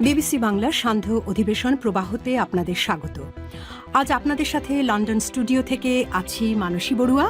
BBC বাংলার সান্ধ্য অধিবেশন প্রবাহতে আপনাদের স্বাগত। আজ আপনাদের সাথে লন্ডন স্টুডিও থেকে আছি মানসী বড়ুয়া।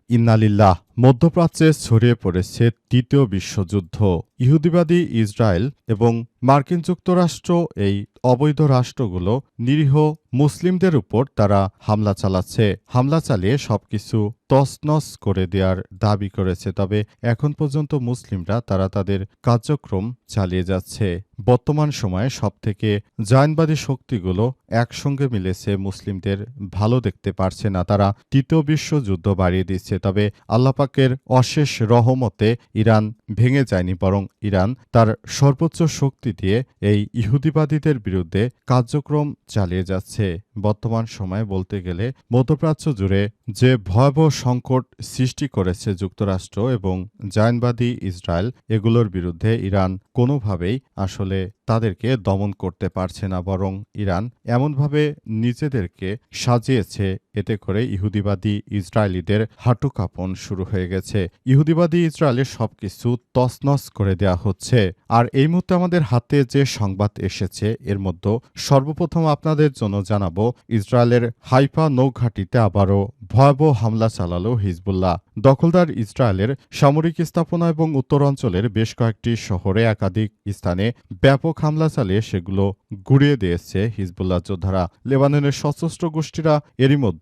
ইন্নালিল্লাহ। মধ্যপ্রাচ্যে ছড়িয়ে পড়েছে তৃতীয় বিশ্বযুদ্ধ। ইহুদিবাদী ইসরায়েল এবং মার্কিন যুক্তরাষ্ট্র এই অবৈধ রাষ্ট্রগুলো নিরীহ মুসলিমদের উপর তারা হামলা চালাচ্ছে। হামলা চালিয়ে সবকিছু তছনছ করে দেওয়ার দাবি করেছে। তবে এখন পর্যন্ত মুসলিমরা তারা তাদের কার্যক্রম চালিয়ে যাচ্ছে। বর্তমান সময়ে সবথেকে জায়নবাদী শক্তিগুলো একসঙ্গে মিলেছে মুসলিমদের ভালো দেখতে পারছে না। তারা তৃতীয় বিশ্বযুদ্ধ বাড়িয়ে দিচ্ছে। তবে আল্লাপাকের অশেষ রহমতে ইরান ভেঙে যায়নি, বরং ইরান তার সর্বোচ্চ শক্তি দিয়ে এই ইহুদিবাদীদের বিরুদ্ধে কার্যক্রম চালিয়ে যাচ্ছে। বর্তমান সময়ে বলতে গেলে মধ্যপ্রাচ্য জুড়ে যে ভয়াবহ সংকট সৃষ্টি করেছে যুক্তরাষ্ট্র এবং জায়নবাদী ইসরায়েল, এগুলোর বিরুদ্ধে ইরান কোনোভাবেই আসলে তাদেরকে দমন করতে পারছে না, বরং ইরান এমনভাবে নিজেদেরকে সাজিয়েছে এতে করে ইহুদিবাদী ইসরায়েলিদের হাঁটু কাঁপন শুরু হয়ে গেছে। ইহুদিবাদী ইসরায়েলের সবকিছু তছনছ করে দেওয়া হচ্ছে। আর এই মুহূর্তে আমাদের হাতে যে সংবাদ এসেছে এর মধ্যে সর্বপ্রথম আপনাদের জন্য জানাবো, ইসরায়েলের হাইফা নৌঘাঁটিতে আবারও ভয়াবহ হামলা চালালো হিজবুল্লাহ। দখলদার ইসরায়েলের সামরিক স্থাপনা এবং উত্তরাঞ্চলের বেশ কয়েকটি শহরে একাধিক স্থানে ব্যাপক হামলা চালিয়ে সেগুলো গুড়িয়ে দিয়েছে হিজবুল্লাহ যোদ্ধারা। লেবাননের সশস্ত্র গোষ্ঠীরা এরই মধ্যে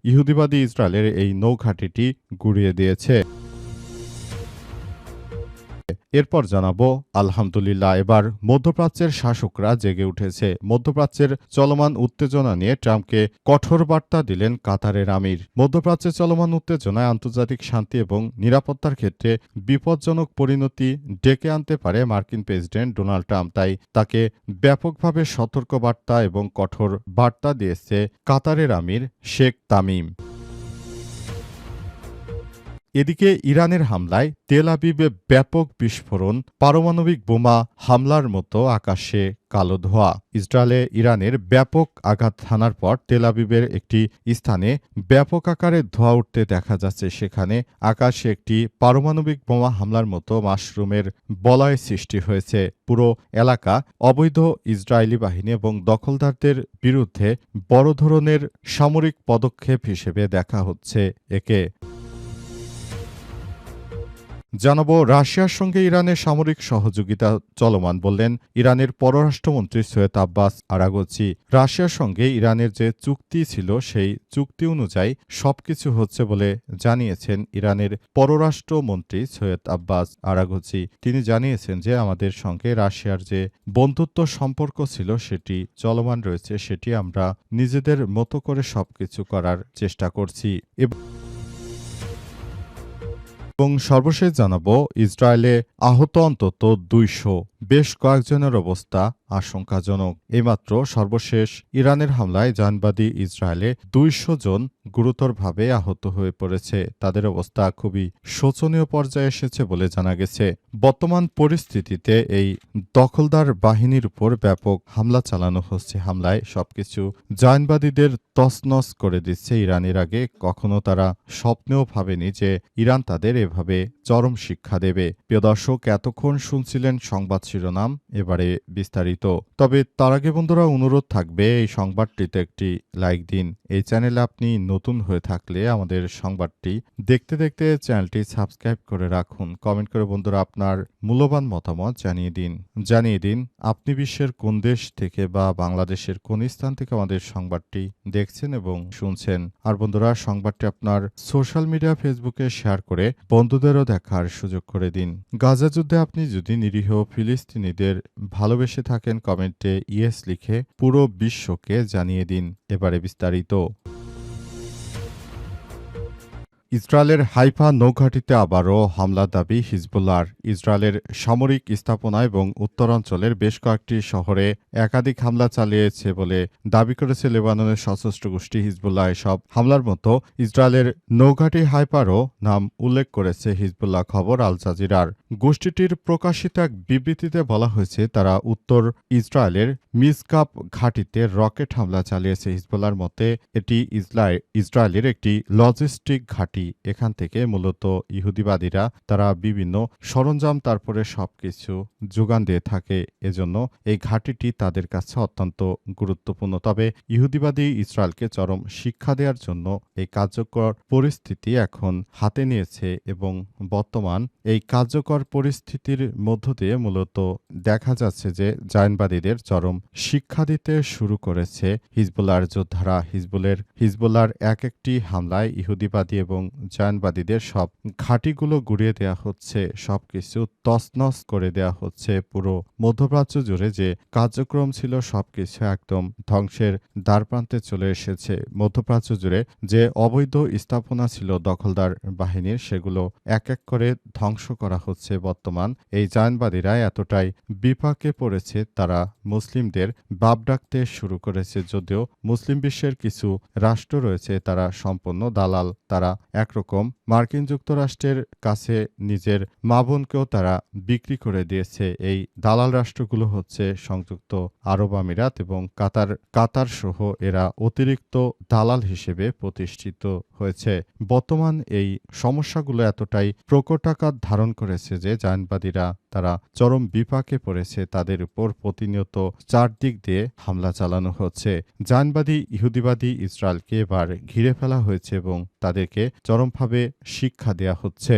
ইহুদিবাদী ইসরায়েলের এই নৌঘাঁটিটি গুড়িয়ে দিয়েছে। এরপর জানাবো আলহামদুলিল্লাহ, এবার মধ্যপ্রাচ্যের শাসকরা জেগে উঠেছে। মধ্যপ্রাচ্যের চলমান উত্তেজনা নিয়ে ট্রাম্পকে কঠোর বার্তা দিলেন কাতারের আমির। মধ্যপ্রাচ্যে চলমান উত্তেজনায় আন্তর্জাতিক শান্তি এবং নিরাপত্তার ক্ষেত্রে বিপজ্জনক পরিণতি ডেকে আনতে পারে মার্কিন প্রেসিডেন্ট ডোনাল্ড ট্রাম্প। তাই তাকে ব্যাপকভাবে সতর্ক বার্তা এবং কঠোর বার্তা দিয়েছে কাতারের আমির শেখ তামিম। এদিকে ইরানের হামলায় তেল আবিবে ব্যাপক বিস্ফোরণ, পারমাণবিক বোমা হামলার মতো আকাশে কালো ধোঁয়া। ইসরায়েলে ইরানের ব্যাপক আঘাত হানার পর তেল আবিবের একটি স্থানে ব্যাপক আকারে ধোঁয়া উঠতে দেখা যাচ্ছে। সেখানে আকাশে একটি পারমাণবিক বোমা হামলার মতো মাশরুমের বলয় সৃষ্টি হয়েছে। পুরো এলাকা অবৈধ ইসরায়েলি বাহিনী এবং দখলদারদের বিরুদ্ধে বড় ধরনের সামরিক পদক্ষেপ হিসেবে দেখা হচ্ছে একে। জানাবো, রাশিয়ার সঙ্গে ইরানের সামরিক সহযোগিতা চলমান, বললেন ইরানের পররাষ্ট্রমন্ত্রী সৈয়দ আব্বাস আরাগচি। রাশিয়ার সঙ্গে ইরানের যে চুক্তি ছিল সেই চুক্তি অনুযায়ী সবকিছু হচ্ছে বলে জানিয়েছেন ইরানের পররাষ্ট্রমন্ত্রী সৈয়দ আব্বাস আরাগচি। তিনি জানিয়েছেন যে আমাদের সঙ্গে রাশিয়ার যে বন্ধুত্ব সম্পর্ক ছিল সেটি চলমান রয়েছে, সেটি আমরা নিজেদের মতো করে সবকিছু করার চেষ্টা করছি। এবং সর্বশেষ জানাবো, ইসরায়েলে আহত অন্তত 200, বেশ কয়েকজনের অবস্থা আশঙ্কাজনক। এইমাত্র সর্বশেষ ইরানের হামলায় জায়নবাদী ইসরায়েলে 200 জন গুরুতরভাবে আহত হয়ে পড়েছে। তাদের অবস্থা খুবই শোচনীয় পর্যায়ে এসেছে বলে জানা গেছে। বর্তমান পরিস্থিতিতে এই দখলদার বাহিনীর উপর ব্যাপক হামলা চালানো হচ্ছে। হামলায় সবকিছু জায়নবাদীদের তছনছ করে দিচ্ছে ইরান। এর আগে কখনো তারা স্বপ্নেও ভাবেনি যে ইরান তাদের এভাবে চরম শিক্ষা দেবে। প্রিয় দর্শক, এতক্ষণ শুনছিলেন সংবাদ শিরোনাম, এবারে বিস্তারিত। তবে তার আগে বন্ধুরা অনুরোধ থাকবে এই সংবাদটিতে একটি লাইক দিন। এই চ্যানেলে আপনি নতুন হয়ে থাকলে আমাদের সংবাদটি দেখতে দেখতে চ্যানেলটি সাবস্ক্রাইব করে রাখুন। কমেন্ট করে বন্ধুরা আপনার মূল্যবান মতামত জানিয়ে দিন আপনি বিশ্বের কোন দেশ থেকে বা বাংলাদেশের কোন স্থান থেকে আমাদের সংবাদটি দেখছেন এবং শুনছেন। আর বন্ধুরা, সংবাদটি আপনার সোশ্যাল মিডিয়া ফেসবুকে শেয়ার করে বন্ধুদেরও দেখার সুযোগ করে দিন। গাজা যুদ্ধে আপনি যদি নিরীহ ফিলিস্তিনিদের ভালোবেসে থাকেন, কমেন্টে ইয়েস লিখে পুরো বিশ্বকে জানিয়ে দিন। এবারে বিস্তারিত। ইসরায়েলের হাইফা নৌঘাঁটিতে আবারও হামলা দাবি হিজবুল্লাহর। ইসরায়েলের সামরিক স্থাপনা এবং উত্তরাঞ্চলের বেশ কয়েকটি শহরে একাধিক হামলা চালিয়েছে বলে দাবি করেছে লেবাননের সশস্ত্র গোষ্ঠী হিজবুল্লাহ। এসব হামলার মতো ইসরায়েলের নৌঘাঁটি হাইফারও নাম উল্লেখ করেছে হিজবুল্লাহ। খবর আল জাজিরার। গোষ্ঠীটির প্রকাশিত এক বিবৃতিতে বলা হয়েছে, তারা উত্তর ইসরায়েলের মিসকাপ ঘাঁটিতে রকেট হামলা চালিয়েছে। হিজবুল্লাহর মতে এটি ইসরায়েলের একটি লজিস্টিক ঘাঁটি ঘাঁটি, এখান থেকে মূলত ইহুদিবাদীরা তারা বিভিন্ন সরঞ্জাম তারপরে সবকিছু যোগান দিয়ে থাকে। এজন্য এই ঘাঁটিটি তাদের কাছে অত্যন্ত গুরুত্বপূর্ণ। তবে ইহুদিবাদী ইসরায়েলকে চরম শিক্ষা দেওয়ার জন্য এই কার্যকর পরিস্থিতি এখন হাতে নিয়েছে এবং বর্তমান এই কার্যকর পরিস্থিতির মধ্য দিয়ে মূলত দেখা যাচ্ছে যে জায়নবাদীদের চরম শিক্ষা দিতে শুরু করেছে হিজবুল্লাহর যোদ্ধারা। হিজবুল্লাহর একটি হামলায় ইহুদিবাদী এবং জায়নবাদীদের সব ঘাঁটিগুলো গুড়িয়ে দেওয়া হচ্ছে, সবকিছু তছনছ করে দেওয়া হচ্ছে। পুরো মধ্যপ্রাচ্য জুড়ে যে কার্যক্রম ছিল সবকিছু একদম ধ্বংসের দ্বারপ্রান্তে চলে এসেছে। মধ্যপ্রাচ্য জুড়ে যে অবৈধ স্থাপনা ছিল দখলদার বাহিনীর, সেগুলো এক এক করে ধ্বংস করা হচ্ছে। বর্তমান এই জায়নবাদীরা এতটাই বিপাকে পড়েছে, তারা মুসলিমদের বাপ ডাকতে শুরু করেছে। যদিও মুসলিম বিশ্বের কিছু রাষ্ট্র রয়েছে তারা সম্পূর্ণ দালাল, তারা একরকম মার্কিন যুক্তরাষ্ট্রের কাছে নিজের মা বোনকেও তারা বিক্রি করে দিয়েছে। এই দালাল রাষ্ট্রগুলো হচ্ছে সংযুক্ত আরব আমিরাত এবং কাতার সহ এরা অতিরিক্ত দালাল হিসেবে প্রতিষ্ঠিত হয়েছে। বর্তমান এই সমস্যাগুলো এতটাই প্রকট আকার ধারণ করেছে যে জায়নবাদীরা তারা চরম বিপাকে পড়েছে, তাদের উপর প্রতিনিয়ত চারদিক দিয়ে হামলা চালানো হচ্ছে। জায়নবাদী ইহুদিবাদী ইসরায়েলকে এবার ঘিরে ফেলা হয়েছে এবং তাদেরকে চরমভাবে শিক্ষা দেয়া হচ্ছে।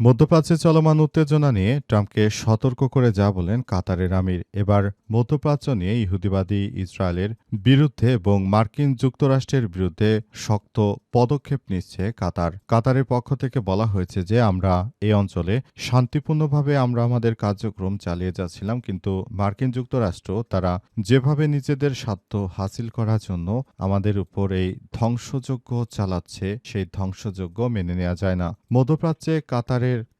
মধ্যপ্রাচ্যে চলমান উত্তেজনা নিয়ে ট্রাম্পকে সতর্ক করে যা বলেন কাতারের আমির। এবার মধ্যপ্রাচ্য নিয়ে ইহুদিবাদী ইসরায়েলের বিরুদ্ধে এবং মার্কিন যুক্তরাষ্ট্রের বিরুদ্ধে শক্ত পদক্ষেপ নিচ্ছে কাতার। কাতারের পক্ষ থেকে বলা হয়েছে যে আমরা এই অঞ্চলে শান্তিপূর্ণভাবে আমরা আমাদের কার্যক্রম চালিয়ে যাচ্ছিলাম, কিন্তু মার্কিন যুক্তরাষ্ট্র তারা যেভাবে নিজেদের স্বার্থ হাসিল করার জন্য আমাদের উপর এই ধ্বংসযজ্ঞ চালাচ্ছে, সেই ধ্বংসযজ্ঞ মেনে নেওয়া যায় না। মধ্যপ্রাচ্যে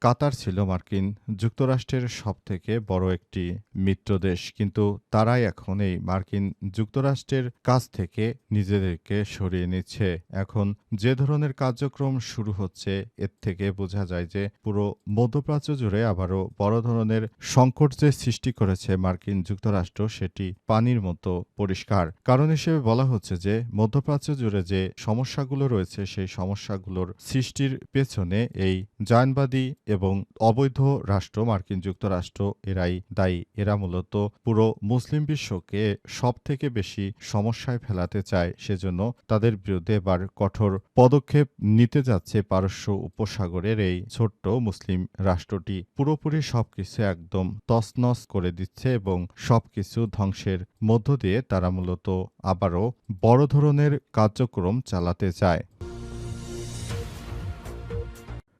কাতার ছিল মার্কিন যুক্তরাষ্ট্রের সবথেকে বড় একটি মিত্র দেশ, কিন্তু তারাই এখন এই মার্কিন যুক্তরাষ্ট্রের কাছ থেকে নিজেদেরকে সরিয়ে নিচ্ছে। এখন যে ধরনের কার্যক্রম শুরু হচ্ছে এর থেকে বোঝা যায় যে পুরো মধ্যপ্রাচ্য জুড়ে আবারও বড় ধরনের সংকট যে সৃষ্টি করেছে মার্কিন যুক্তরাষ্ট্র, সেটি পানির মতো পরিষ্কার। কারণ হিসেবে বলা হচ্ছে যে মধ্যপ্রাচ্য জুড়ে যে সমস্যাগুলো রয়েছে সেই সমস্যাগুলোর সৃষ্টির পেছনে এই জায়নবাদী এবং অবৈধ রাষ্ট্র মার্কিন যুক্তরাষ্ট্র এরাই দায়ী। এরা মূলত পুরো মুসলিম বিশ্বকে সবথেকে বেশি সমস্যায় ফেলাতে চায়। সেজন্য তাদের বিরুদ্ধে এবার কঠোর পদক্ষেপ নিতে যাচ্ছে পারস্য উপসাগরের এই ছোট্ট মুসলিম রাষ্ট্রটি। পুরোপুরি সবকিছু একদম তছনছ করে দিচ্ছে এবং সবকিছু ধ্বংসের মধ্য দিয়ে তারা মূলত আবারও বড় ধরনের কার্যক্রম চালাতে চায়।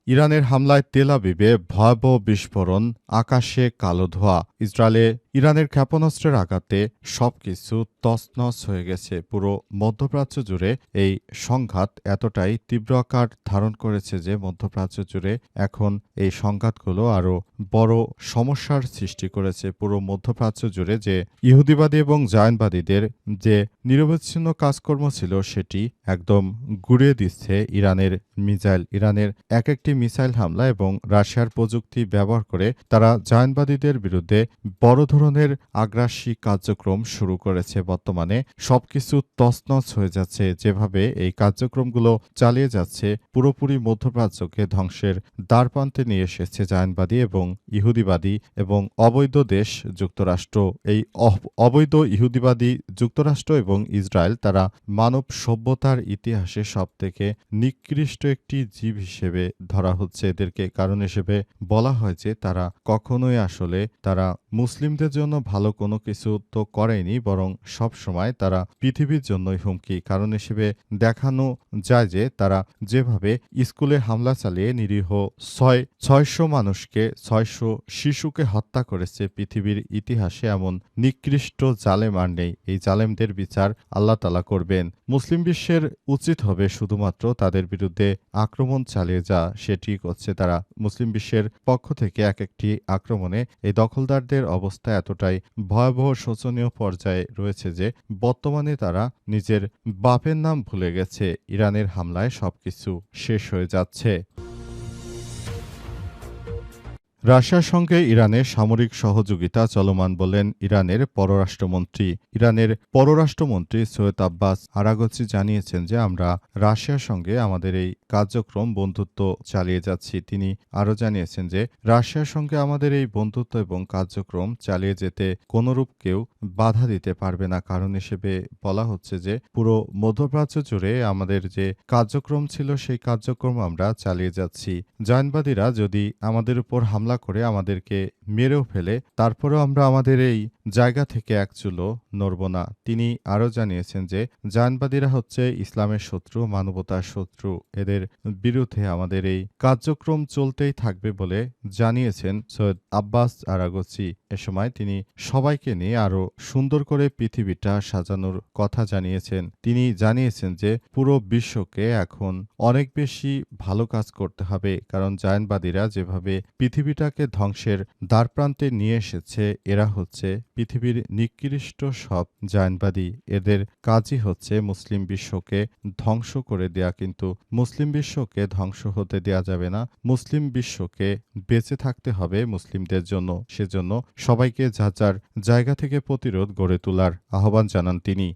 ইরানের হামলায় তেল আবিবে ভয়াবহ বিস্ফোরণ, আকাশে কালো ধোঁয়া। ইরানের ক্ষেপণাস্ত্রের আঘাতে সবকিছু তছনছ হয়ে গেছে। পুরো মধ্যপ্রাচ্য জুড়ে এই সংঘাত এতটাই তীব্র আকার ধারণ করেছে যে মধ্যপ্রাচ্য জুড়ে এখন এই সংঘাতগুলো আরও বড় সমস্যার সৃষ্টি করেছে। পুরো মধ্যপ্রাচ্য জুড়ে যে ইহুদিবাদী এবং জায়নবাদীদের যে নিরবচ্ছিন্ন কাজকর্ম ছিল সেটি একদম গুড়িয়ে দিচ্ছে ইরানের মিসাইল। ইরানের একটি মিসাইল হামলা এবং রাশিয়ার প্রযুক্তি ব্যবহার করে তারা জায়নবাদীদের বিরুদ্ধে বড় ধরনের আগ্রাসী কার্যক্রম শুরু করেছে। বর্তমানে সবকিছু তছনছ হয়ে যাচ্ছে। যেভাবে এই কার্যক্রমগুলো চালিয়ে যাচ্ছে পুরোপুরি মধ্যপ্রাচ্যকে ধ্বংসের দ্বারপ্রান্তে নিয়ে এসেছে জায়নবাদী এবং ইহুদিবাদী এবং অবৈধ দেশ যুক্তরাষ্ট্র। এই অবৈধ ইহুদিবাদী যুক্তরাষ্ট্র এবং ইসরায়েল তারা মানব সভ্যতার ইতিহাসে সবথেকে নিকৃষ্ট একটি জীব হিসেবে ধরা হচ্ছে এদেরকে। কারণ হিসেবে বলা হয় যে তারা কখনোই আসলে তারা মুসলিমদের জন্য ভালো কোনো কিছু তো করেনি, বরং সব সময় তারা পৃথিবীর জন্যই হুমকি। কারণ হিসেবে দেখানো যায় যে তারা যেভাবে স্কুলে হামলা চালিয়ে নিরীহ 600 মানুষকে 600 শিশুকে হত্যা করেছে, পৃথিবীর ইতিহাসে এমন নিকৃষ্ট জালেম আর নেই। এই জালেমদের বিচার আল্লাহ তাআলা করবেন। মুসলিম বিশ্বের উচিত হবে শুধুমাত্র তাদের বিরুদ্ধে আক্রমণ চালিয়ে যা সেটি করছে তারা। মুসলিম বিশ্বের পক্ষ থেকে একটি আক্রমণে এই দখলদারদের অবস্থা এতটাই ভয়াবহ শোচনীয় পর্যায়ে রয়েছে যে বর্তমানে তারা নিজের বাপের নাম ভুলে গেছে। ইরানের হামলায় সবকিছু শেষ হয়ে যাচ্ছে। রাশিয়ার সঙ্গে ইরানের সামরিক সহযোগিতা চলমান বললেন ইরানের পররাষ্ট্রমন্ত্রী। ইরানের পররাষ্ট্রমন্ত্রী সৈয়দ আব্বাস আরাগচি জানিয়েছেন যে আমরা রাশিয়ার সঙ্গে আমাদের এই কার্যক্রম বন্ধুত্ব চালিয়ে যাচ্ছি। তিনি আরও জানিয়েছেন যে রাশিয়ার সঙ্গে আমাদের এই বন্ধুত্ব এবং কার্যক্রম চালিয়ে যেতে কোনরূপ কেউ বাধা দিতে পারবে না। কারণ হিসেবে বলা হচ্ছে যে পুরো মধ্যপ্রাচ্য জুড়ে আমাদের যে কার্যক্রম ছিল সেই কার্যক্রম আমরা চালিয়ে যাচ্ছি। জায়নবাদীরা যদি আমাদের উপর হামলা করে আমাদেরকে মেরেও ফেলে, তারপরেও আমরা আমাদের এই জায়গা থেকে এক চুলও নড়ব না। তিনি আরও জানিয়েছেন যে জায়নবাদীরা হচ্ছে ইসলামের শত্রু, মানবতার শত্রু। এদের বিরুদ্ধে আমাদের এই কার্যক্রম চলতেই থাকবে বলে জানিয়েছেন সৈয়দ আব্বাস আরাগচি। এ সময় তিনি সবাইকে নিয়ে আরও সুন্দর করে পৃথিবীটা সাজানোর কথা জানিয়েছেন। তিনি জানিয়েছেন যে পুরো বিশ্বকে এখন অনেক বেশি ভালো কাজ করতে হবে, কারণ জায়নবাদীরা যেভাবে পৃথিবীটাকে ধ্বংসের দ্বারপ্রান্তে নিয়ে এসেছে, এরা হচ্ছে পৃথিবীর নিকৃষ্ট সব জায়নবাদী। এদের কাজই হচ্ছে মুসলিম বিশ্বকে ধ্বংস করে দেয়া, কিন্তু মুসলিম বিশ্বকে ধ্বংস হতে দেয়া যাবে না। মুসলিম বিশ্বকে বেঁচে থাকতে হবে মুসলিমদের জন্য। সেজন্য সবাইকে যার যার জায়গা থেকে প্রতিরোধ গড়ে তোলার আহ্বান জানান তিনি।